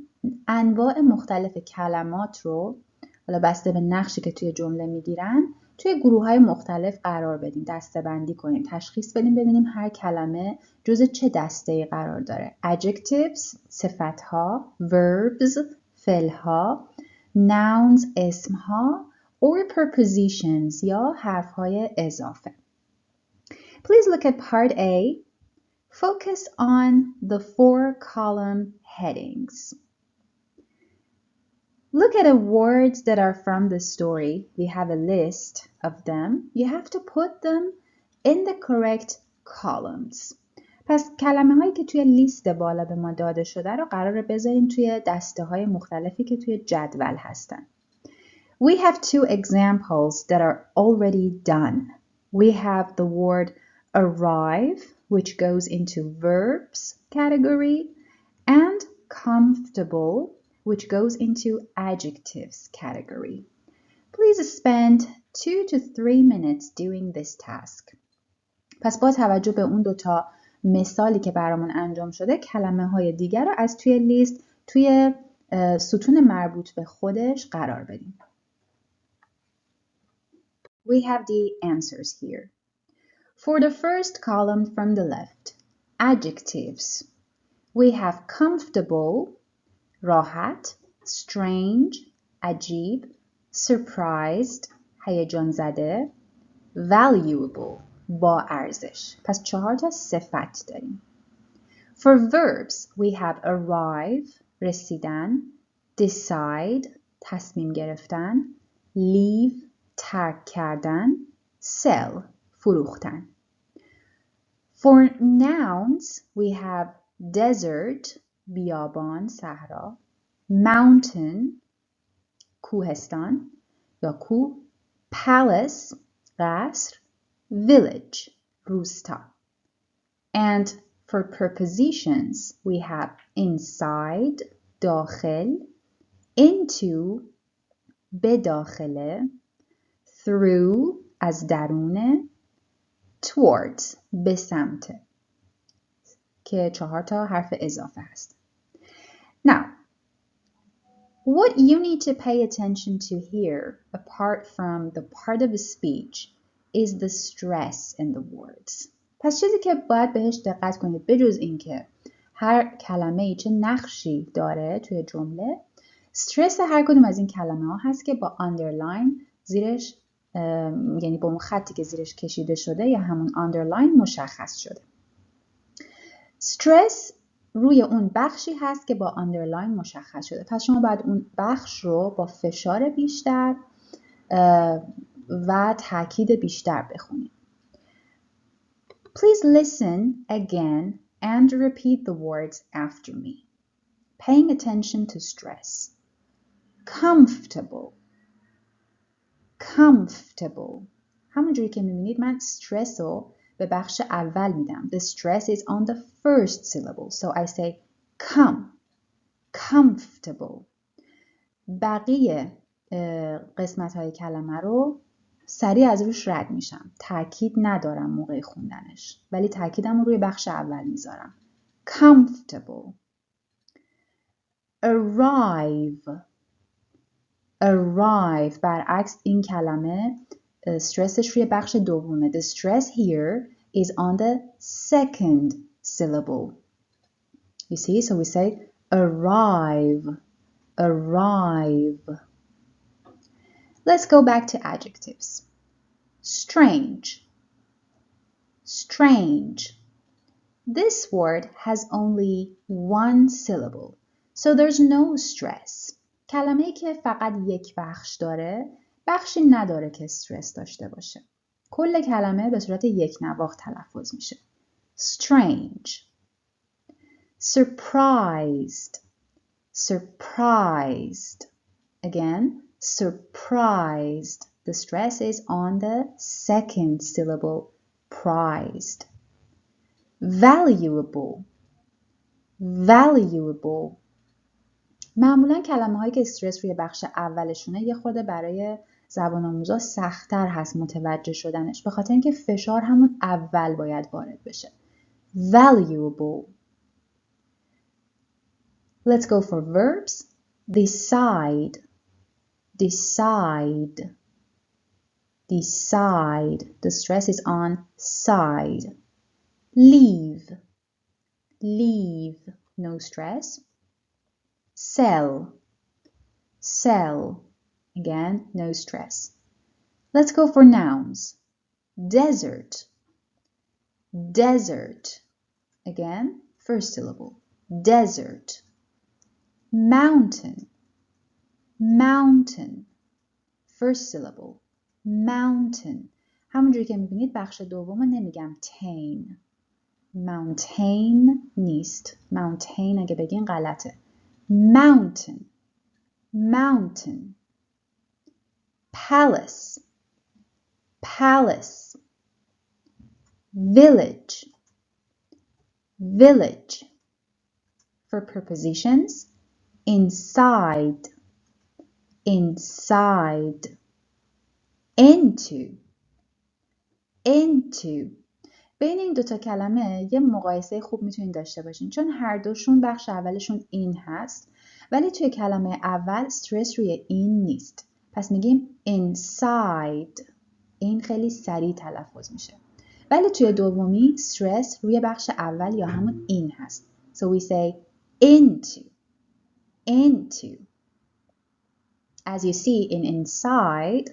انواع مختلف کلمات رو حالا بسته به نقشی که توی جمله میگیرن توی گروه‌های مختلف قرار بدیم، دسته‌بندی کنیم، تشخیص بدیم ببینیم هر کلمه جزء چه دسته‌ای قرار داره. Adjectives صفت‌ها، verbs فعل‌ها، nouns اسم‌ها or prepositions یا حرف‌های اضافه. Please look at part A. Focus on the 4 column headings. Look at the words that are from the story. We have a list of them. You have to put them in the correct columns. پس کلمه هایی که توی لیست بالا به ما داده شده رو قراره بذاریم توی دسته های مختلفی که توی جدول هستن. We have two examples that are already done. We have the word arrive, which goes into verbs category, and comfortable, which goes into adjectives category. Please spend 2 to 3 minutes doing this task. پس با توجه به اون دوتا مثالی که برامون انجام شده کلمه های دیگر رو از توی لیست توی ستون مربوط به خودش قرار بدیم. We have the answers here. For the first column from the left, adjectives. We have comfortable, راحت, strange, عجیب, surprised, هیجان زده, valuable, با ارزش. پس 4 تا صفت داریم. For verbs, we have arrive, رسیدن, decide, تصمیم گرفتن, leave, ترک کردن, sell, فروختن. For nouns, we have desert, بیابان، صحرا, mountain, کوهستان یا کوه, palace, قصر, village, روستا. And for prepositions, we have inside, داخل, into, به داخله, through, از درونه, towards, به سمت که 4 تا حرف اضافه هست. Now, what you need to pay attention to here, apart from the part of the speech, is the stress in the words. پس چیزی که باید بهش دقت کنید بجز این که هر کلمه‌ای چه نقشی داره توی جمله، استرس هر کدوم از این کلمه ها هست که با underline زیرش یعنی با اون خطی که زیرش کشیده شده یا همون underline مشخص شده. استرس روی اون بخشی هست که با underline مشخص شده. پس شما باید اون بخش رو با فشار بیشتر و تاکید بیشتر بخونید. Please listen again and repeat the words after me. Paying attention to stress. Comfortable. Comfortable. همونجوری که میبینید من stress رو به بخش اول میدم. The stress is on the first syllable. So I say comfortable. بقیه قسمت های کلمه رو سریع از روش رد میشم. تاکید ندارم موقع خوندنش. ولی تاکیدم رو روی بخش اول میذارم. Comfortable. Arrive. Arrive. برعکس این کلمه استرسش روی بخش دومه. The stress here is on the second syllable. You see? So we say arrive. Arrive. Let's go back to adjectives. Strange. Strange. This word has only one syllable, so there's no stress. کلمه‌ای که فقط یک بخش داره، بخشی نداره که استرس داشته باشه. کل کلمه به صورت یک نواخت تلفظ میشه. Strange. Surprised. Surprised. Again, surprised. The stress is on the second syllable, prized. Valuable. Valuable. معمولا کلمه هایی که استرس روی بخش اولشونه یه خورده برای زبان آموزا سخت‌تر هست متوجه شدنش به خاطر اینکه فشار همون اول باید وارد بشه. Valuable. Let's go for verbs. Decide. Decide. Decide. The stress is on side. Leave. Leave. No stress. Sell. Sell. Again, no stress. Let's go for nouns. Desert. Desert. Again, first syllable. Desert. Mountain. mountain. First syllable. Mountain. همونجوری که میبینید بخش دوم رو نمیگم tain. mountain نیست. mountain اگه بگین غلطه. mountain. mountain. palace. palace. village. village. For prepositions, inside. inside. into. into. بین این دوتا کلمه یه مقایسه خوب میتونید داشته باشین چون هر دوشون بخش اولشون این هست ولی توی کلمه اول استرس روی این نیست. پس میگیم inside. این خیلی سریع تلفظ میشه. ولی توی دومی استرس روی بخش اول یا همون این هست. So we say into. into. As you see in inside,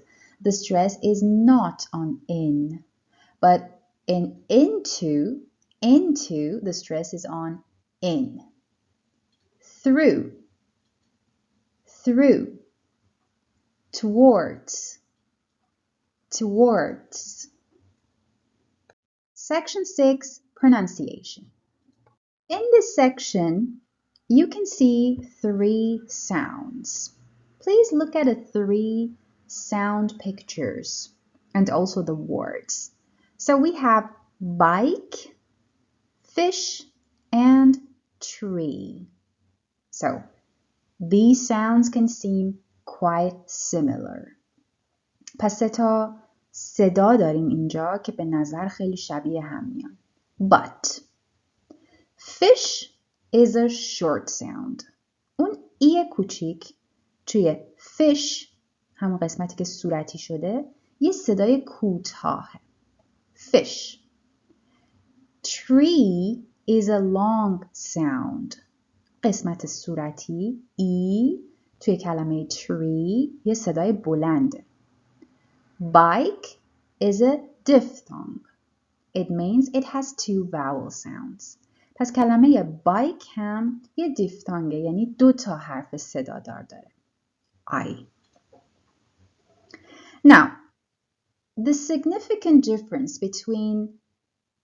the stress is not on in. But in into, the stress is on in. Through. through. Towards. towards. Section 6, pronunciation. In this section, you can see 3 sounds. Please look at the 3 sound pictures and also the words. So we have bike, fish, and tree. So these sounds can seem quite similar. پس 3 تا صدا داریم اینجا که به نظر خیلی شبیه هم میان. But fish is a short sound. اون ای کوچیک توی fish همون قسمتی که صورتی شده یه صدای کوتاهه. Fish. Tree is a long sound. قسمت صورتی ای توی کلمه tree یه صدای بلنده. Bike is a diphthong. It means it has 2 vowel sounds. پس کلمه bike هم یه دیفتانگه یعنی 2 تا حرف صدادار داره. I. Now, the significant difference between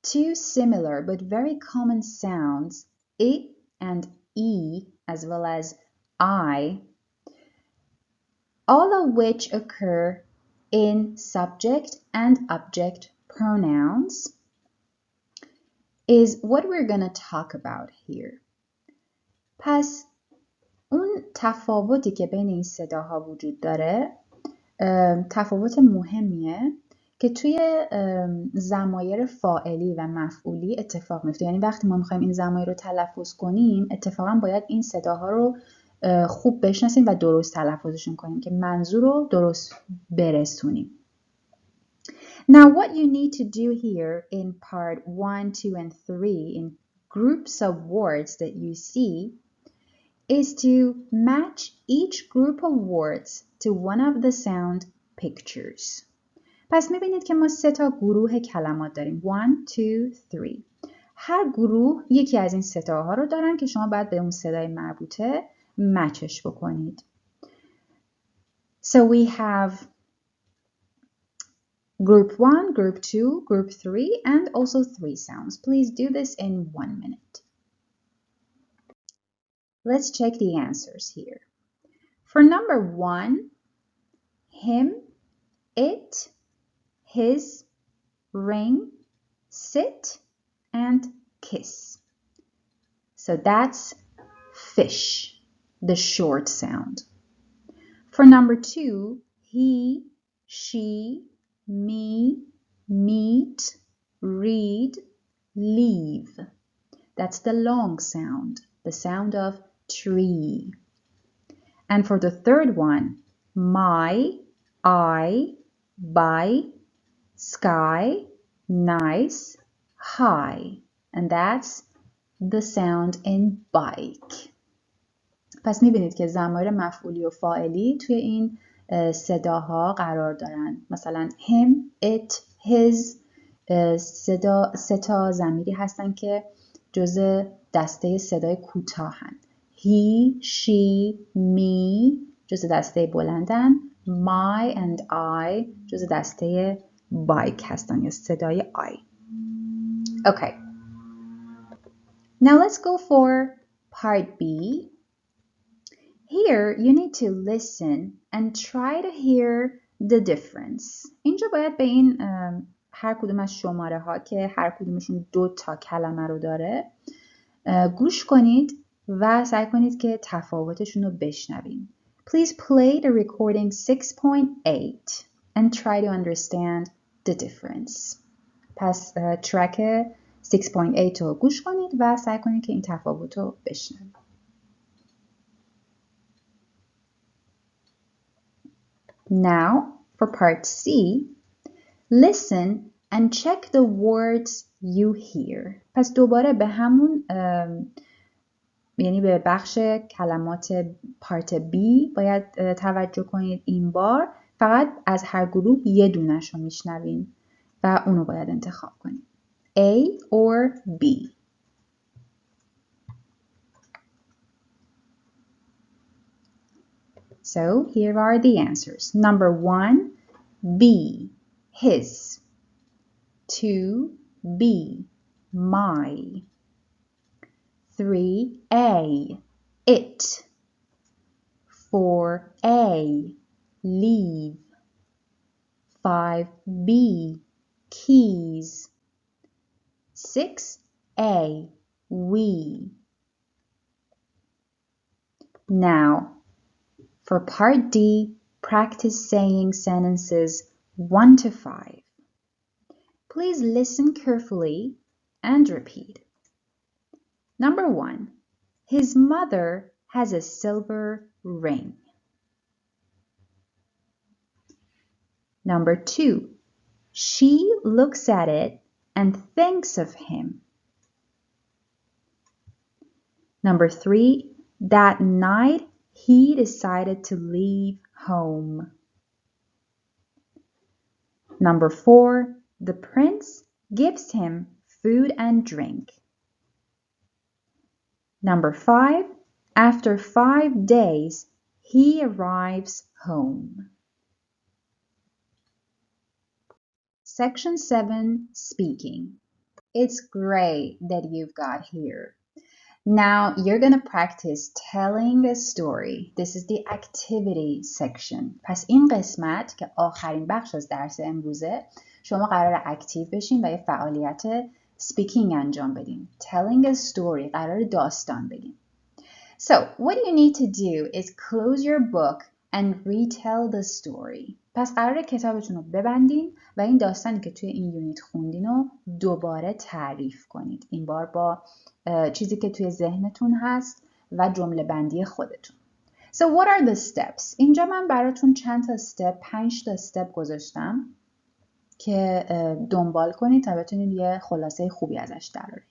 2 similar but very common sounds, I and E, as well as I, all of which occur in subject and object pronouns, is what we're going to talk about here. پس اون تفاوتی که بین این صداها وجود داره تفاوت مهمیه که توی ضمایر فاعلی و مفعولی اتفاق میفته. یعنی وقتی ما میخوایم این ضمایر رو تلفظ کنیم اتفاقا باید این صداها رو خوب بشناسیم و درست تلفظشون کنیم که منظور رو درست برسونیم. Now what you need to do here in part 1, 2, and 3 in groups of words that you see is to match each group of words to one of the sound pictures. پس میبینید که ما 3 تا گروه کلمات داریم. 1, 2, 3. هر گروه یکی از این صداها رو دارن که شما باید به اون صدای مربوطه مچش بکنید. So we have group 1, group 2, group 3, and also 3 sounds. Please do this in 1 minute. Let's check the answers here. For number 1, him, it, his, ring, sit, and kiss. So that's fish, the short sound. For number 2, he, she, me, meet, read, leave. That's the long sound, the sound of tree. And for the third one, my, I, buy, sky, nice, high. And that's the sound in bike. پس میبینید که ضمایر مفعولی و فاعلی توی این صداها قرار دارن. مثلا him, it, his 3 تا ضمیری هستن که جزء دسته صدای کوتاهن. He, she, me, جزء دسته بلندن. My and I جزء دسته بایک هستن یا صدای I. Okay. Now let's go for part B. Here you need to listen and try to hear the difference. اینجا باید به این هر کدوم از شماره ها که هر کدومشون 2 تا کلمه رو داره گوش کنید و سعی کنید که تفاوتشون رو بشنوین. Please play the recording 6.8 and try to understand the difference. پس ترک 6.8 رو گوش کنید و سعی کنید که این تفاوت رو بشنوید. Now for part C, listen and check the words you hear. پس دوباره به همون یعنی به بخش کلمات پارت B باید توجه کنید. این بار فقط از هر گروه یه دونش رو میشنوین و اونو باید انتخاب کنید. A or B. So here are the answers. Number 1, B, his. 2, B, my. 3, A, it. 4, A, leave. 5, B, keys. 6, A, we. Now, for part D, practice saying sentences 1 to 5. Please listen carefully and repeat. Number 1, his mother has a silver ring. Number 2, she looks at it and thinks of him. Number 3, that night he decided to leave home. Number 4, the prince gives him food and drink. Number 5, after 5 days, he arrives home. Section 7, speaking. It's great that you've got here. Now you're going to practice telling a story. This is the activity section. پس این قسمت که آخرین بخش از درس امروزه شما قرار اکتیو بشین و یه فعالیت speaking انجام بدین. Telling a story قرار داستان بگین. So what you need to do is close your book and retell the story. پس قراره کتابتون رو ببندین و این داستانی که توی این یونیت خوندین رو دوباره تعریف کنید. این بار با چیزی که توی ذهنتون هست و جمله بندی خودتون. So what are the steps? اینجا من براتون چند تا استپ، 5 تا استپ گذاشتم که دنبال کنید تا بتونید یه خلاصه خوبی ازش درارید.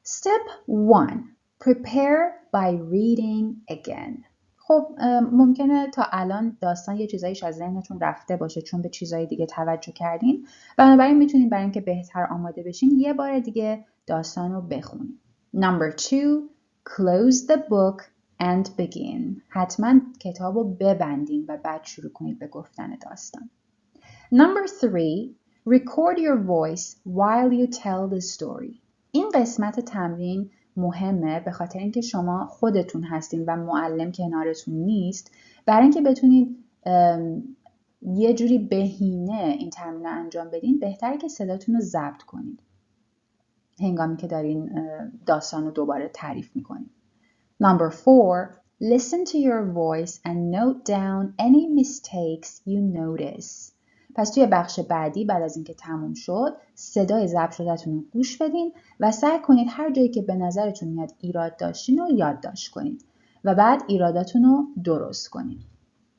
Step 1. Prepare by reading again. خب ممکنه تا الان داستان یه چیزایش از ذهنتون رفته باشه چون به چیزای دیگه توجه کردین و بنابراین میتونید برای اینکه بهتر آماده بشین یه بار دیگه داستان رو بخونید. Number 2, close the book and begin. حتما کتاب رو ببندین و بعد شروع کنید به گفتن داستان. Number 3, record your voice while you tell the story. این قسمت تمرین مهمه به خاطر اینکه شما خودتون هستین و معلم کنارتون نیست. برای اینکه بتونید یه جوری بهینه این تمرین رو انجام بدین بهتره که صداتون رو ضبط کنید هنگامی که دارین داستان رو دوباره تعریف میکنید. Number 4, listen to your voice and note down any mistakes you notice. پس توی بخش بعدی بعد از اینکه تموم شد صدای ضبط شده‌تون رو گوش بدین و سعی کنید هر جایی که به نظرتون میاد ایراد داشتین رو یادداشت کنید و بعد ایراداتون رو درست کنید.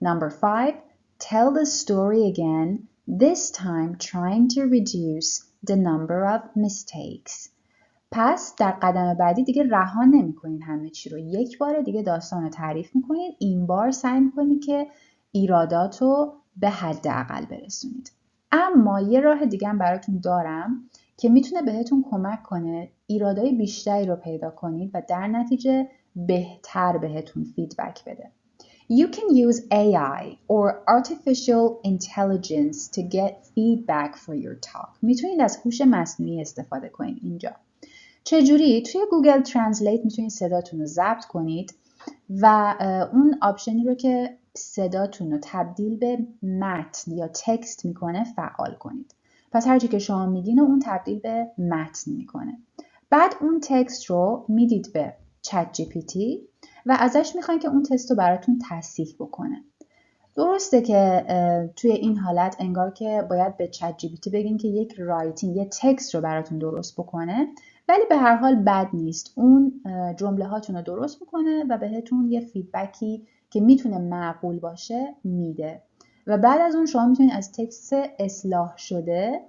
Number 5, tell the story again, this time trying to reduce the number of mistakes. پس در قدم بعدی دیگه رها نمی‌کنید همه چی رو. یک بار دیگه داستان رو تعریف می‌کنید. این بار سعی می‌کنید که ایرادات رو به حداقل برسونید. اما یه راه دیگه هم براتون دارم که میتونه بهتون کمک کنه ایرادای بیشتری رو پیدا کنید و در نتیجه بهتر بهتون فیدبک بده. You can use AI or artificial intelligence to get feedback for your talk. میتونید از هوش مصنوعی استفاده کنید اینجا. چجوری؟ توی گوگل ترنسلیت میتونید صداتون رو ضبط کنید و اون آپشنی رو که صداتون رو تبدیل به متن یا تکست میکنه فعال کنید. پس هرچی که شما میگین اون تبدیل به متن میکنه. بعد اون تکست رو میدید به چت جی پی تی و ازش میخواین که اون تکست رو براتون تصحیح بکنه. درسته که توی این حالت انگار که باید به چت جی پی تی بگین که یک رایتینگ، یه تکست رو براتون درست بکنه، ولی به هر حال بد نیست. اون جمله هاتون رو درست میکنه و بهتون یه فیدبکی که میتونه معقول باشه میده و بعد از اون شما میتونید از تکست اصلاح شده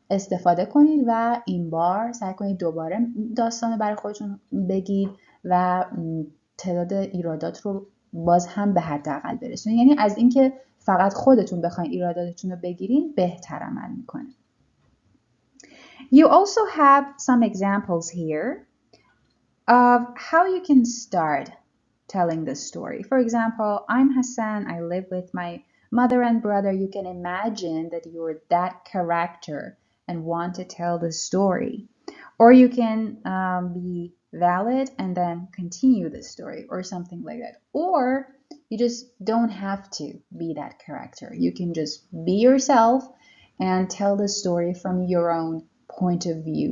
استفاده کنید و این بار سعی کنید دوباره داستان برای خودتون بگید و تعداد ایرادات رو باز هم به حداقل برسونید. یعنی از اینکه فقط خودتون بخواید ایراداتتون رو بگیرین بهتر عمل میکنه. You also have some examples here of how you can start telling the story. For example, I'm Hassan, I live with my mother and brother. You can imagine that you're that character and want to tell the story. Or you can be valid and then continue the story or something like that. Or you just don't have to be that character. You can just be yourself and tell the story from your own point of view.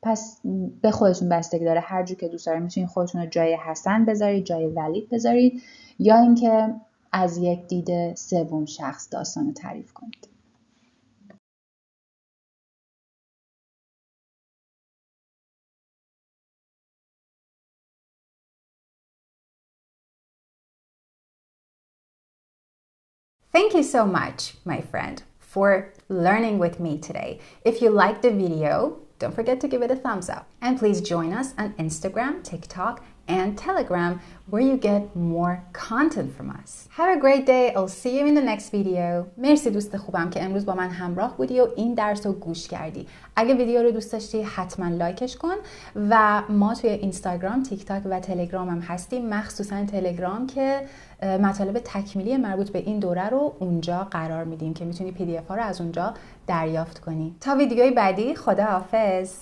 پس به خودتون بستگی داره، هر جور که دوست دارید میتونید خودتون رو جای حسن بذارید، جای ولید بذارید یا اینکه از یک دید سوم شخص داستان رو تعریف کنید. Thank you so much, my friend, for learning with me today. If you liked the video, don't forget to give it a thumbs up. And please join us on Instagram, TikTok, and Telegram where you get more content from us. Have a great day. I'll see you in the next video. مرسی دوست خوبم که امروز با من همراه بودی و این درس رو گوش کردی. اگه ویدیو رو دوست داشتی حتما لایکش کن و ما توی اینستاگرام، تیک تاک و تلگرام هم هستیم، مخصوصا تلگرام که مطالب تکمیلی مربوط به این دوره رو اونجا قرار میدیم که میتونی PDF ها رو از اونجا دریافت کنی. تا ویدیوی بعدی، خداحافظ.